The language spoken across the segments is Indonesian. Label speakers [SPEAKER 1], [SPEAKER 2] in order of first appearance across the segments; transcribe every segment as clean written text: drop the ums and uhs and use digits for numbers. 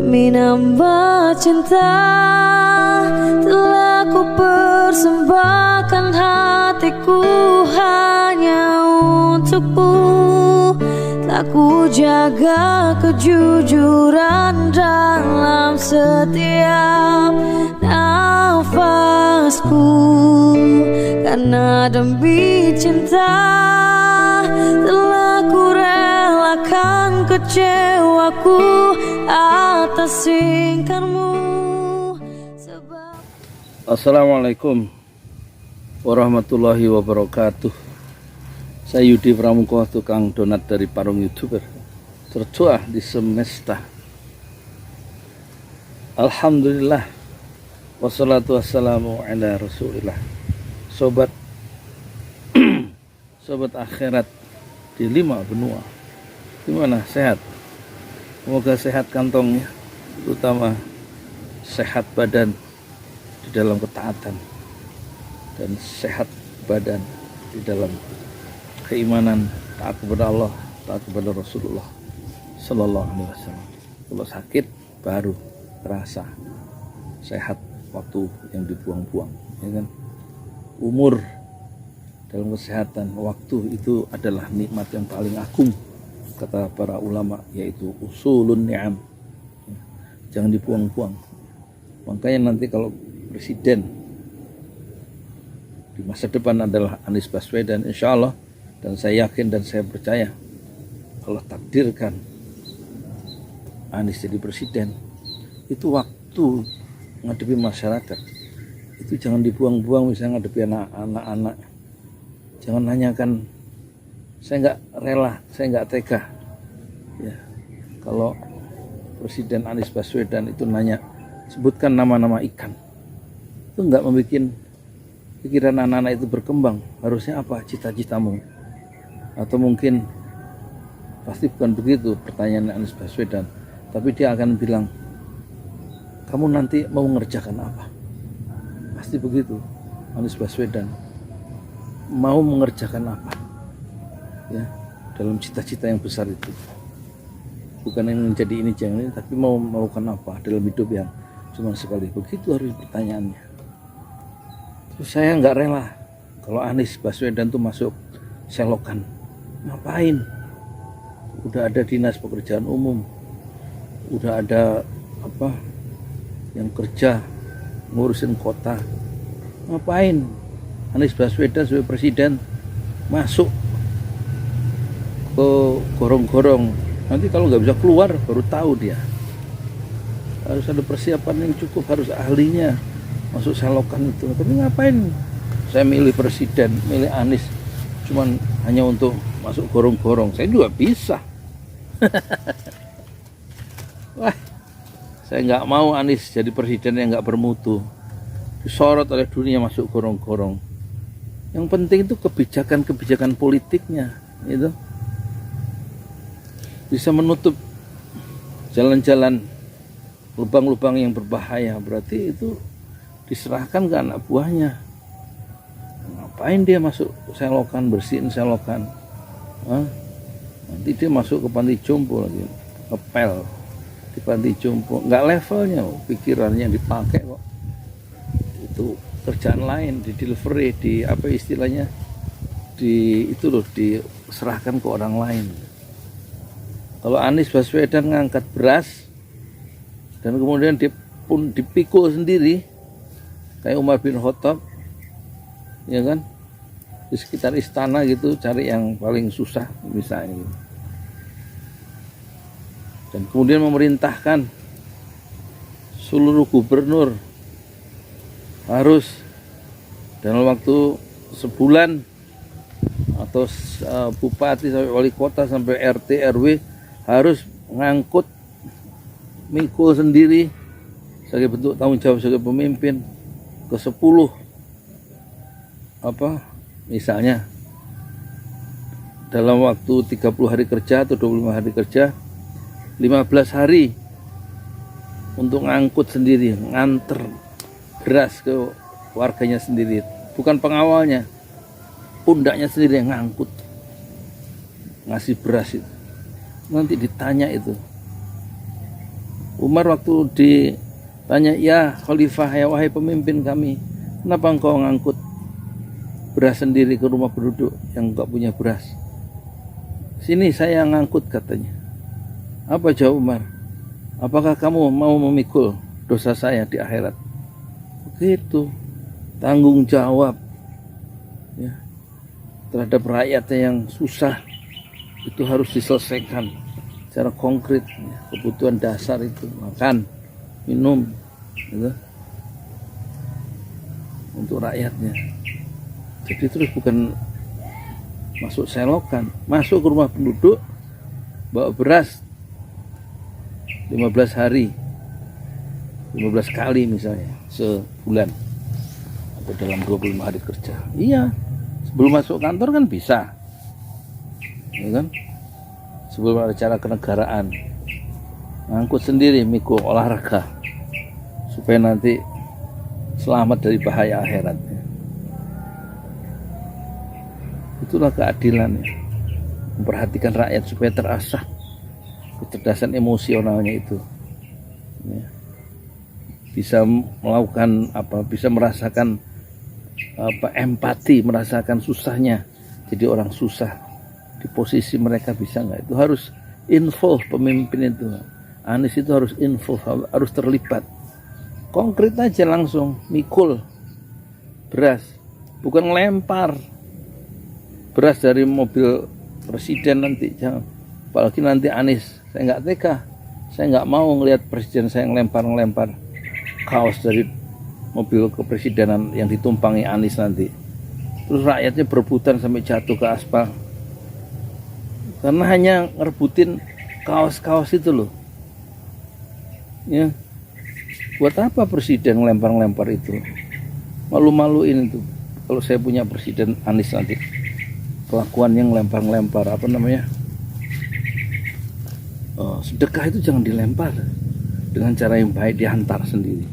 [SPEAKER 1] demi nambah cinta. Telah ku persembahkan hatiku hanya untukmu. Telah ku jaga kejujuran dalam setiap nafasku. Karena demi cinta telah ku relakan kecewaku atas ingkarmu.
[SPEAKER 2] Assalamualaikum warahmatullahi wabarakatuh. Saya Yudi Pramuko, tukang donat dari Parung YouTuber tertua di semesta. Alhamdulillah, wassalatu wassalamu ala rasulillah. Sobat sobat akhirat di 5 benua, gimana, sehat? Semoga sehat kantongnya, terutama sehat badan di dalam ketaatan dan sehat badan di dalam keimanan, taat kepada Allah, taat kepada Rasulullah Sallallahu Alaihi Wasallam. Kalau sakit baru terasa sehat waktu yang dibuang-buang, ya kan? Umur dalam kesehatan, waktu itu adalah nikmat yang paling agung, kata para ulama, yaitu usulun ni'am. Jangan dibuang-buang. Makanya nanti kalau presiden di masa depan adalah Anies Baswedan, insya Allah, dan saya yakin dan saya percaya Allah takdirkan Anies jadi presiden, itu waktu ngadepi masyarakat itu jangan dibuang-buang. Misalnya ngadepi anak-anak, jangan nanyakan saya nggak rela, saya nggak tega, ya. Kalau Presiden Anies Baswedan itu nanya, sebutkan nama-nama ikan, itu nggak membuat pikiran anak-anak itu berkembang. Harusnya apa cita-citamu? Atau mungkin pasti bukan begitu pertanyaan Anies Baswedan, tapi dia akan bilang, kamu nanti mau mengerjakan apa? Pasti begitu. Anies Baswedan mau mengerjakan apa, ya, dalam cita-cita yang besar itu. Bukan yang menjadi ini jangan ini, tapi mau melakukan apa dalam hidup yang cuma sekali. Begitu harus pertanyaannya. Terus saya nggak rela kalau Anies Baswedan tuh masuk selokan. Ngapain? Udah ada dinas pekerjaan umum, udah ada apa yang kerja ngurusin kota. Ngapain Anies Baswedan sebagai presiden masuk ke gorong-gorong? Nanti kalau nggak bisa keluar baru tahu dia. Harus ada persiapan yang cukup, harus ahlinya masuk selokan itu. Tapi ngapain saya milih presiden, milih Anies cuman hanya untuk masuk gorong-gorong? Saya juga bisa. Wah, saya nggak mau Anies jadi presiden yang nggak bermutu, disorot oleh dunia masuk gorong-gorong. Yang penting itu kebijakan-kebijakan politiknya, itu bisa menutup jalan-jalan lubang-lubang yang berbahaya. Berarti itu diserahkan ke anak buahnya. Ngapain dia masuk selokan, bersihin selokan? Nanti dia masuk ke panti jompo lagi, ngepel di panti jompo, nggak levelnya pikirannya dipakai kok. Itu kerjaan lain, di delivery, di apa istilahnya, di itu loh, diserahkan ke orang lain. Kalau Anies Baswedan ngangkat beras dan kemudian dia pun dipikul sendiri kayak Umar bin Khattab, ya kan, di sekitar istana gitu, cari yang paling susah misalnya gitu. Dan kemudian memerintahkan seluruh gubernur harus dalam waktu sebulan, atau bupati sampai wali kota sampai RT RW harus ngangkut mikul sendiri sebagai bentuk tanggung jawab sebagai pemimpin ke 10 apa misalnya dalam waktu 30 hari kerja atau 25 hari kerja, 15 hari untuk ngangkut sendiri, nganter beras ke warganya sendiri, bukan pengawalnya, pundaknya sendiri yang ngangkut ngasih beras itu. Nanti ditanya itu, Umar waktu ditanya, ya khalifah, ya wahai pemimpin kami, kenapa engkau ngangkut beras sendiri ke rumah penduduk yang enggak punya beras? Sini saya ngangkut, katanya. Apa jawab Umar? Apakah kamu mau memikul dosa saya di akhirat? Begitu, tanggung jawab ya, terhadap rakyatnya yang susah itu harus diselesaikan secara konkret ya. Kebutuhan dasar itu makan, minum gitu, untuk rakyatnya. Jadi terus bukan masuk selokan, masuk ke rumah penduduk bawa beras 15 hari, 15 kali misalnya sebulan atau dalam 25 hari kerja. Iya, sebelum masuk kantor kan bisa, ya kan? Sebelum ada acara kenegaraan, ngangkut sendiri mikul olahraga supaya nanti selamat dari bahaya akhirat. Itulah keadilan ya. Memperhatikan rakyat supaya terasah kecerdasan emosionalnya itu ya. Bisa melakukan apa, bisa merasakan apa, empati, merasakan susahnya jadi orang susah di posisi mereka, bisa nggak? Itu harus involve pemimpin itu. Anies itu harus involve, harus terlibat konkret aja, langsung mikul beras, bukan ngelempar beras dari mobil presiden nanti. Jangan, apalagi nanti Anies, saya nggak tega, saya nggak mau ngelihat presiden saya ngelempar kaos dari mobil kepresidenan yang ditumpangi Anies nanti, terus rakyatnya berebutan sampai jatuh ke aspal karena hanya ngerebutin kaos-kaos itu loh ya. Buat apa presiden ngelempar-ngelempar itu? Malu-maluin itu. Kalau saya punya presiden Anies nanti, kelakuannya ngelempar-ngelempar, apa namanya, sedekah itu jangan dilempar, dengan cara yang baik diantar sendiri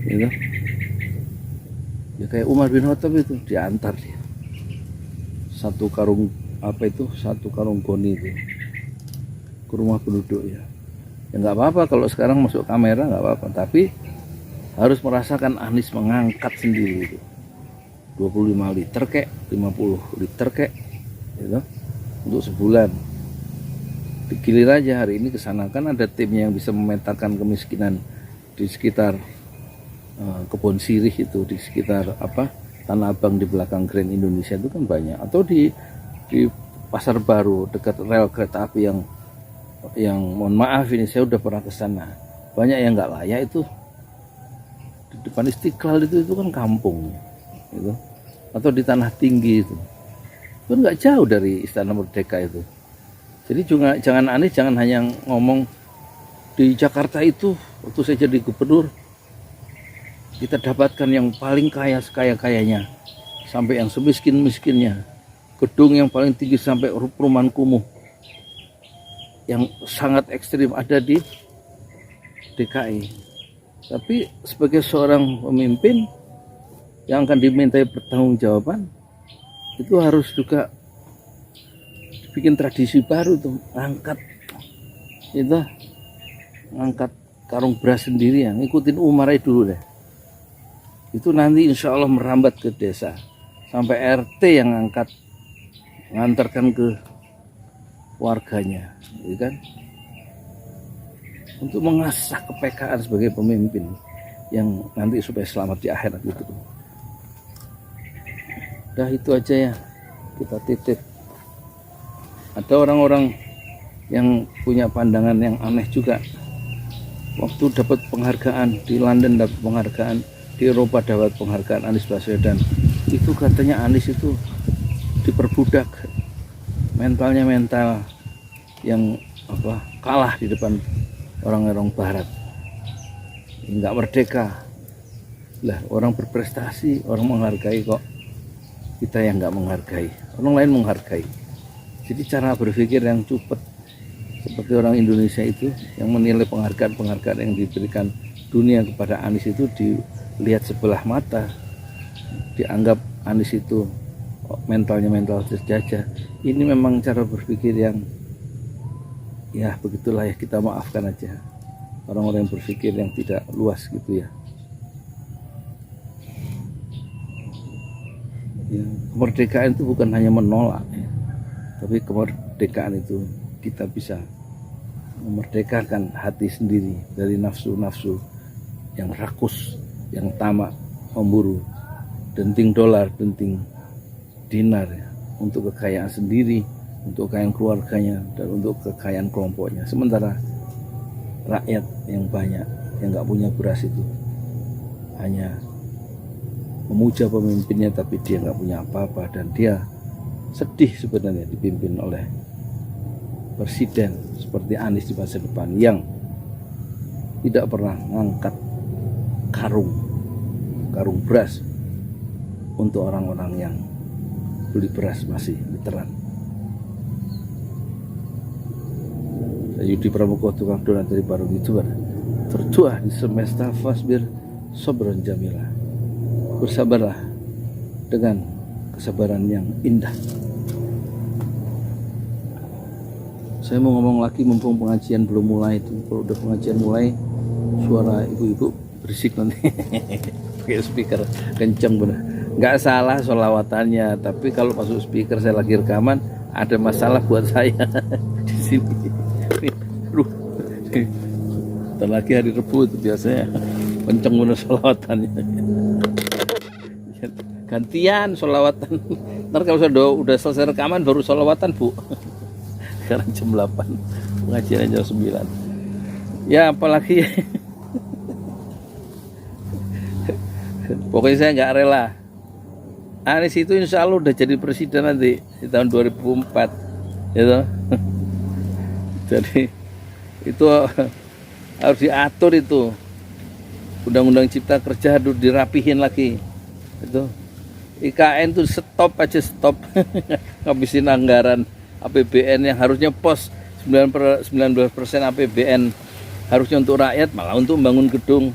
[SPEAKER 2] ya. Ya kayak Umar bin Khattab itu diantar dia satu karung goni itu ke rumah penduduk ya. Ya nggak apa-apa kalau sekarang masuk kamera, nggak apa-apa, tapi harus merasakan Anies mengangkat sendiri itu 25 liter kek, 50 liter kek gitu, untuk sebulan. Digilir aja. Hari ini kesana kan ada timnya yang bisa memetakan kemiskinan di sekitar Kebon Sirih itu, di sekitar apa, Tanah Abang di belakang Grand Indonesia itu kan banyak, atau di Pasar Baru dekat rel kereta api yang mohon maaf ini saya udah pernah ke sana, banyak yang nggak layak itu. Di depan Istiqlal itu kan kampung gitu. Atau di Tanah Tinggi itu kan nggak jauh dari Istana Merdeka itu. Jadi juga jangan Anies, jangan hanya ngomong di Jakarta itu waktu saya jadi gubernur kita dapatkan yang paling kaya sekaya-kayanya sampai yang semiskin-miskinnya, gedung yang paling tinggi sampai perumahan kumuh yang sangat ekstrim ada di DKI. Tapi sebagai seorang pemimpin yang akan dimintai pertanggungjawaban, itu harus juga bikin tradisi baru tuh, ngangkat karung beras sendiri, yang ngikutin Umar dulu deh. Itu nanti insya Allah merambat ke desa sampai RT yang ngantarkan ke warganya, ya kan? Untuk mengasah kepekaan sebagai pemimpin yang nanti supaya selamat di akhirat itu. Udah itu aja ya, kita titip. Ada orang-orang yang punya pandangan yang aneh juga. Waktu dapat penghargaan di London, dapat penghargaan di Eropa, dapat penghargaan Anies Baswedan, itu katanya Anies itu diperbudak, mentalnya mental yang apa, kalah di depan orang-orang barat, nggak merdeka lah. Orang berprestasi, orang menghargai, kok kita yang nggak menghargai, orang lain menghargai. Jadi cara berpikir yang cepat seperti orang Indonesia itu yang menilai penghargaan yang diberikan dunia kepada Anies itu dilihat sebelah mata, dianggap Anies itu mentalnya mental terjajah. Ini memang cara berpikir yang ya begitulah ya, kita maafkan aja. orang-orang yang berpikir yang tidak luas gitu ya. Ya, kemerdekaan itu bukan hanya menolak ya, tapi kemerdekaan itu kita bisa memerdekakan hati sendiri dari nafsu-nafsu yang rakus, yang tamak, memburu, denting dolar, denting dinar ya, untuk kekayaan sendiri, untuk kekayaan keluarganya, dan untuk kekayaan kelompoknya. Sementara rakyat yang banyak yang nggak punya beras itu hanya memuja pemimpinnya, tapi dia nggak punya apa-apa, dan dia sedih sebenarnya dipimpin oleh presiden seperti Anies di masa depan yang tidak pernah mengangkat karung beras untuk orang-orang yang beli beras masih literan. Saya Yudi Pramuko, tukang donat dari Parung YouTuber, tertuah di semesta fasbir sobron jamilah. Bersabarlah dengan kesabaran yang indah. Saya mau ngomong lagi mumpung pengajian belum mulai itu. Kalau udah pengajian mulai, suara ibu-ibu berisik nanti. Pakai speaker kenceng bener. Nggak salah solawatannya, tapi kalau masuk speaker saya lagi rekaman ada masalah buat saya di sini. Bentar lagi hari Rebu itu biasanya kenceng bener solawatannya. Gantian sholawatan. Ntar kalau udah selesai rekaman baru sholawatan Bu. Sekarang jam 8, pengajian jam 9. Ya apalagi pokoknya saya nggak rela. Anies itu insya Allah udah jadi presiden nanti di tahun 2004 gitu. Jadi itu harus diatur itu. Undang-undang Cipta Kerja harus dirapihin lagi. Itu IKN tuh stop aja, stop. Ngabisin anggaran APBN yang harusnya pos 19% APBN harusnya untuk rakyat, malah untuk membangun gedung.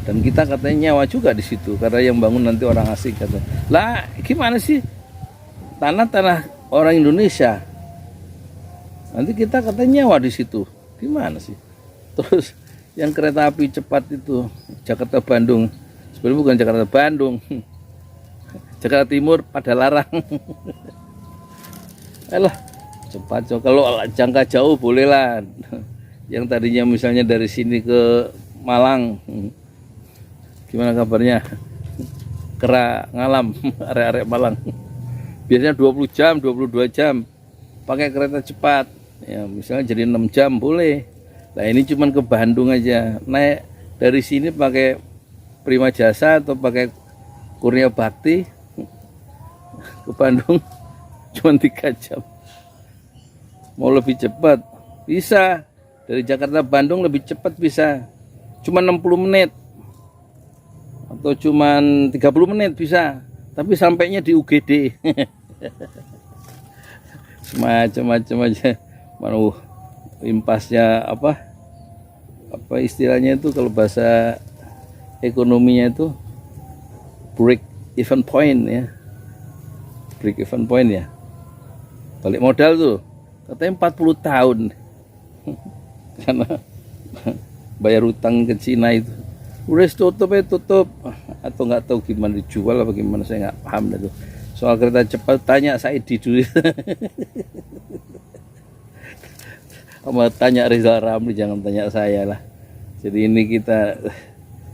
[SPEAKER 2] Dan kita katanya nyawa juga di situ karena yang bangun nanti orang asing kata. Lah gimana sih tanah orang Indonesia? Nanti kita katanya nyawa di situ. Gimana sih? Terus yang kereta api cepat itu Jakarta Bandung, sebenarnya bukan Jakarta Bandung. Jakarta Timur pada larang. Alah, cepat. Kalau jangka jauh bolehlah. Yang tadinya misalnya dari sini ke Malang, gimana kabarnya? Kera Ngalam, arek-arek Malang. Biasanya 20 jam, 22 jam pakai kereta cepat. Ya, misalnya jadi 6 jam boleh. Nah, ini cuman ke Bandung aja. Naik dari sini pakai Prima Jasa atau pakai Kurnia Bakti ke Bandung cuma 3 jam. Mau lebih cepat bisa, dari Jakarta Bandung lebih cepat bisa, cuma 60 menit atau cuma 30 menit bisa, tapi sampainya di UGD. Semacam-macam aja. Mana impasnya apa istilahnya itu kalau bahasa ekonominya itu break even point ya. Break even point ya. Balik modal tuh katanya 40 tahun. Karena bayar utang ke Cina itu. Udah tutup atau nggak tahu gimana dijual apa gimana, saya nggak paham itu. Soal kereta cepat tanya Saidi dulu. Sama tanya Rizal Ramli, jangan tanya saya lah. Jadi ini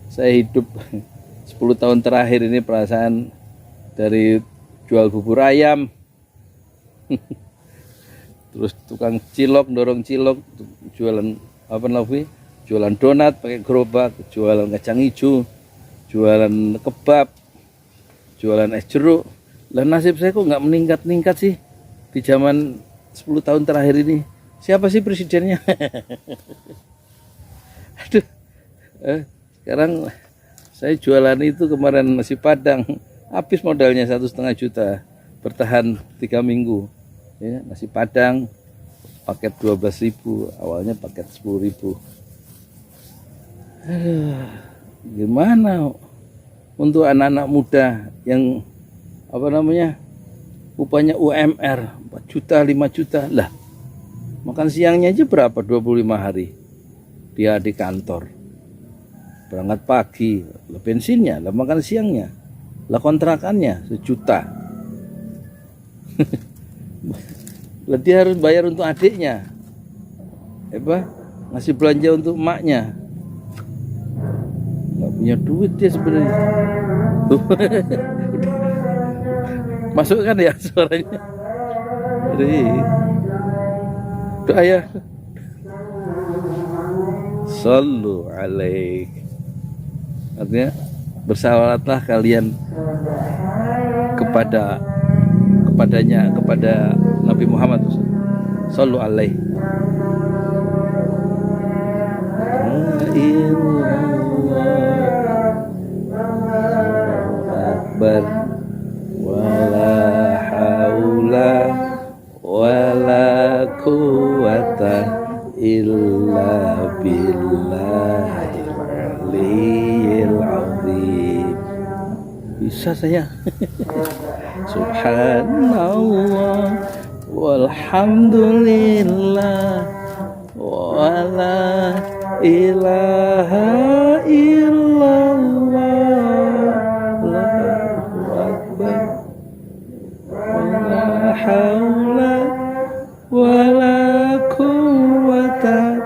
[SPEAKER 2] saya hidup 10 tahun terakhir ini perasaan dari jual bubur ayam, terus tukang cilok, dorong cilok, jualan jualan donat pakai gerobak, jualan kacang hijau, jualan kebab, jualan es jeruk. Lah nasib saya kok nggak meningkat sih di zaman 10 tahun terakhir ini. Siapa sih presidennya? Aduh, sekarang saya jualan itu kemarin nasi Padang, habis modalnya 1,5 juta, bertahan 3 minggu. Ya, nasi Padang paket 12.000, awalnya paket 10.000. Gimana untuk anak-anak muda yang upahnya UMR 4 juta, 5 juta lah. Makan siangnya aja berapa? 25 hari. dia di kantor, berangkat pagi, lah bensinnya, lah makan siangnya, lah kontrakannya 1 juta. Lah dia harus bayar untuk adiknya, ngasih belanja untuk emaknya. Nggak punya duit dia sebenarnya. Masukkan ya suaranya. Jadi doa ya. Sallu alaik. Artinya bersalawatlah kalian kepada Nabi Muhammad. Sallu alaih. Akbar wala haula wala quwata illa billahil aliyyil azim. Bisa saya. Subhanallah walhamdulillah wala ilaha illallah Allahu akbar wala haula wala quwwata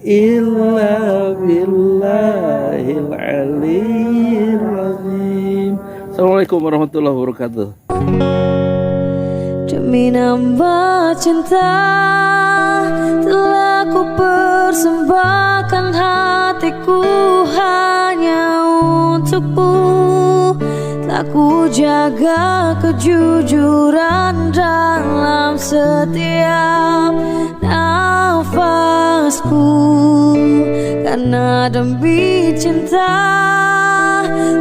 [SPEAKER 2] illa billahil aliyyil azim. Assalamualaikum warahmatullahi wabarakatuh.
[SPEAKER 1] Demi nambah cinta telah ku persembahkan hatiku hanya untukmu. Telah ku jaga kejujuran dalam setiap nafasku. Karena demi cinta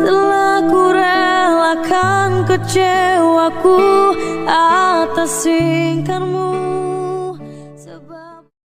[SPEAKER 1] telah ku relakan kecewaku atas ingkarmu.